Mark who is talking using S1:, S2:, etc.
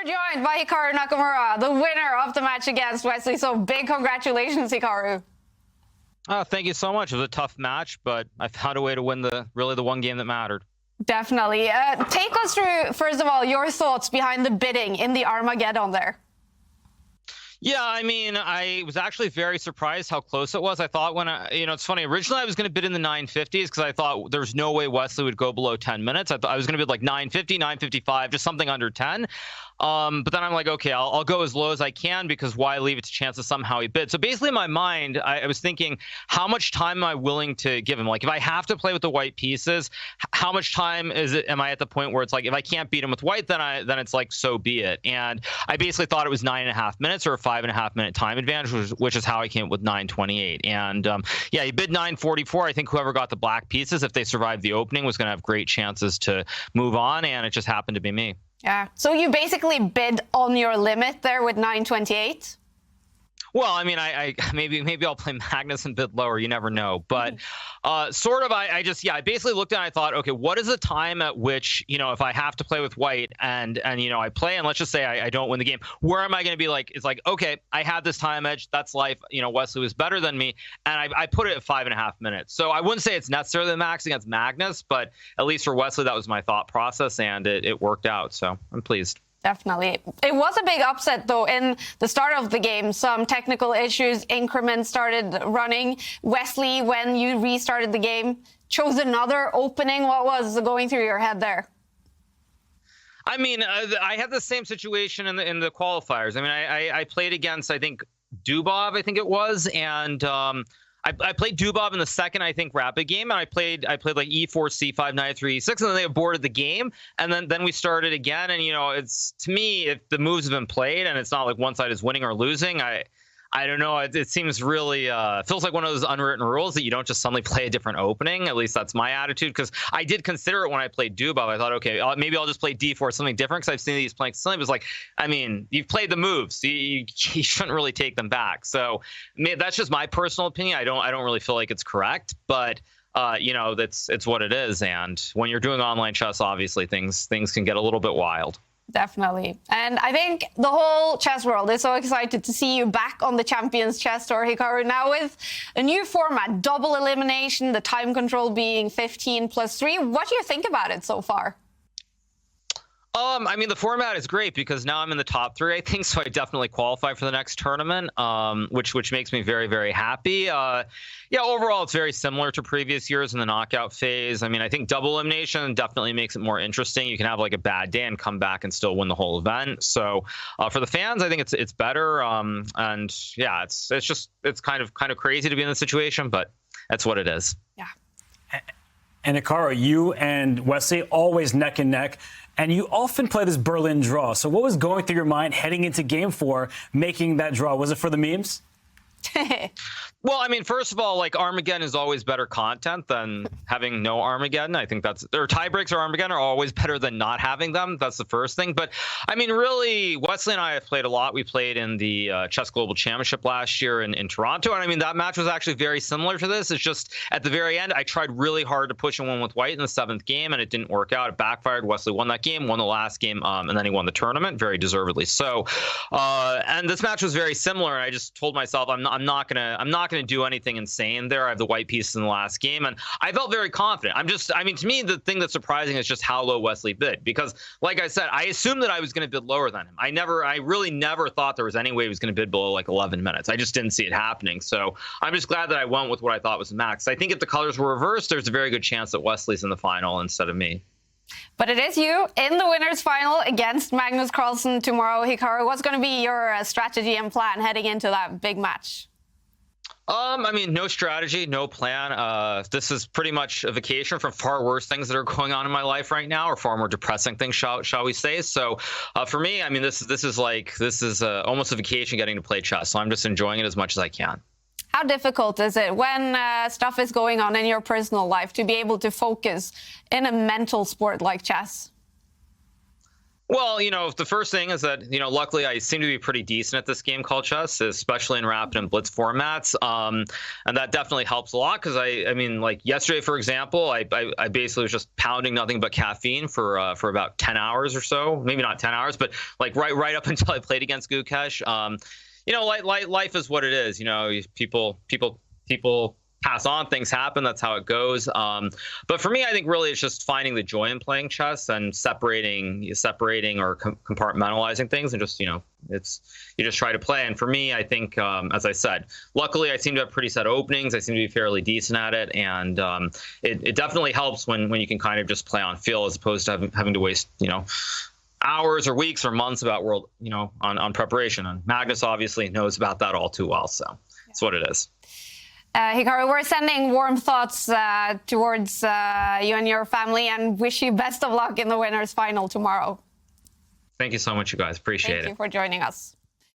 S1: joined by Hikaru Nakamura, the winner of the match against Wesley. So big congratulations, Hikaru.
S2: Thank you so much. It was a tough match, but I found a way to win the one game that mattered.
S1: Definitely. Take us through, first of all, your thoughts behind the bidding in the Armageddon there.
S2: Yeah, I mean, I was actually very surprised how close it was. I thought when it's funny. Originally, I was going to bid in the 950s because I thought there's no way Wesley would go below 10 minutes. I thought I was going to bid like 950, 955, just something under 10. But then I'm like, okay, I'll go as low as I can because why leave it to chance that somehow he bid? So basically in my mind, I was thinking, how much time am I willing to give him? Like if I have to play with the white pieces, how much time am I at the point where it's like, if I can't beat him with white, then it's like, so be it. And I basically thought it was 9.5 minutes or a 5.5 minute time advantage, which is how I came up with 928. And yeah, he bid 944. I think whoever got the black pieces, if they survived the opening, was going to have great chances to move on. And it just happened to be me.
S1: Yeah. So you basically bid on your limit there with 928?
S2: Well, I mean, I maybe I'll play Magnus and bid lower. You never know. But sort of, I basically looked at it and I thought, okay, what is the time at which, if I have to play with white and I play and let's just say I don't win the game, where am I going to be like, it's like, okay, I had this time edge. That's life. Wesley was better than me. And I put it at 5.5 minutes. So I wouldn't say it's necessarily the max against Magnus, but at least for Wesley, that was my thought process and it worked out. So I'm pleased.
S1: Definitely. It was a big upset, though, in the start of the game. Some technical issues, increments started running. Wesley, when you restarted the game, chose another opening. What was going through your head there?
S2: I mean, I had the same situation in the qualifiers. I mean, I played against, I think, Dubov, I think it was, and I played Dubov in the second, I think, rapid game, and I played like E4, C5, Knight 3, E6, and then they aborted the game, and then we started again. And it's, to me, if the moves have been played and it's not like one side is winning or losing, I don't know. It seems really feels like one of those unwritten rules that you don't just suddenly play a different opening. At least that's my attitude, because I did consider it when I played Dubov. I thought, okay, maybe I'll just play D4, something different, because I've seen these playing something. It was like, I mean, you've played the moves, so you shouldn't really take them back. So that's just my personal opinion. I don't really feel like it's correct, but it's what it is. And when you're doing online chess, obviously things can get a little bit wild.
S1: Definitely. And I think the whole chess world is so excited to see you back on the Champions Chess Tour, Hikaru, now with a new format, double elimination, the time control being 15+3. What do you think about it so far?
S2: I mean, the format is great because now I'm in the top 3, I think, so I definitely qualify for the next tournament, which makes me very, very happy. Yeah, overall, it's very similar to previous years in the knockout phase. I mean, I think double elimination definitely makes it more interesting. You can have like a bad day and come back and still win the whole event. So for the fans, I think it's better. And yeah, it's kind of crazy to be in this situation, but that's what it is.
S1: Yeah.
S3: And Hikaru, you and Wesley always neck and neck. And you often play this Berlin draw. So what was going through your mind heading into Game 4, making that draw? Was it for the memes?
S2: Well, I mean, first of all, like Armageddon is always better content than having no Armageddon. I think tie breaks or Armageddon are always better than not having them. That's the first thing. But I mean, really, Wesley and I have played a lot. We played in the Chess Global Championship last year in Toronto. And I mean, that match was actually very similar to this. It's just at the very end, I tried really hard to push and win with white in the 7th game, and it didn't work out. It backfired. Wesley won that game, won the last game, and then he won the tournament very deservedly. So, and this match was very similar. And I just told myself, I'm not gonna do anything insane there. I have the white pieces in the last game, and I felt very confident. I mean, to me, the thing that's surprising is just how low Wesley bid, because, like I said, I assumed that I was going to bid lower than him. I really never thought there was any way he was going to bid below like 11 minutes. I just didn't see it happening. So I'm just glad that I went with what I thought was the max. I think if the colors were reversed, there's a very good chance that Wesley's in the final instead of me.
S1: But it is you in the winners final against Magnus Carlsen tomorrow, Hikaru. What's going to be your strategy and plan heading into that big match?
S2: I mean, no strategy, no plan. This is pretty much a vacation from far worse things that are going on in my life right now, or far more depressing things, shall we say. So for me, I mean, this is almost a vacation getting to play chess. So I'm just enjoying it as much as I can.
S1: How difficult is it when stuff is going on in your personal life to be able to focus in a mental sport like chess?
S2: Well, the first thing is that, luckily I seem to be pretty decent at this game called chess, especially in rapid and blitz formats. And that definitely helps a lot because I mean, like yesterday, for example, I basically was just pounding nothing but caffeine for about 10 hours or so, maybe not 10 hours, but like right up until I played against Gukesh. Life is what it is. People pass on, things happen, that's how it goes. But for me, I think really it's just finding the joy in playing chess and separating or compartmentalizing things, and just you just try to play. And for me, I think as I said, luckily I seem to have pretty set openings, I seem to be fairly decent at it, and it definitely helps when you can kind of just play on feel as opposed to having to waste hours or weeks or months about on preparation. And Magnus obviously knows about that all too well, so it's what it is.
S1: Hikaru, we're sending warm thoughts towards you and your family, and wish you best of luck in the winners' final tomorrow.
S2: Thank you so much, you guys. Appreciate it.
S1: Thank you for joining us.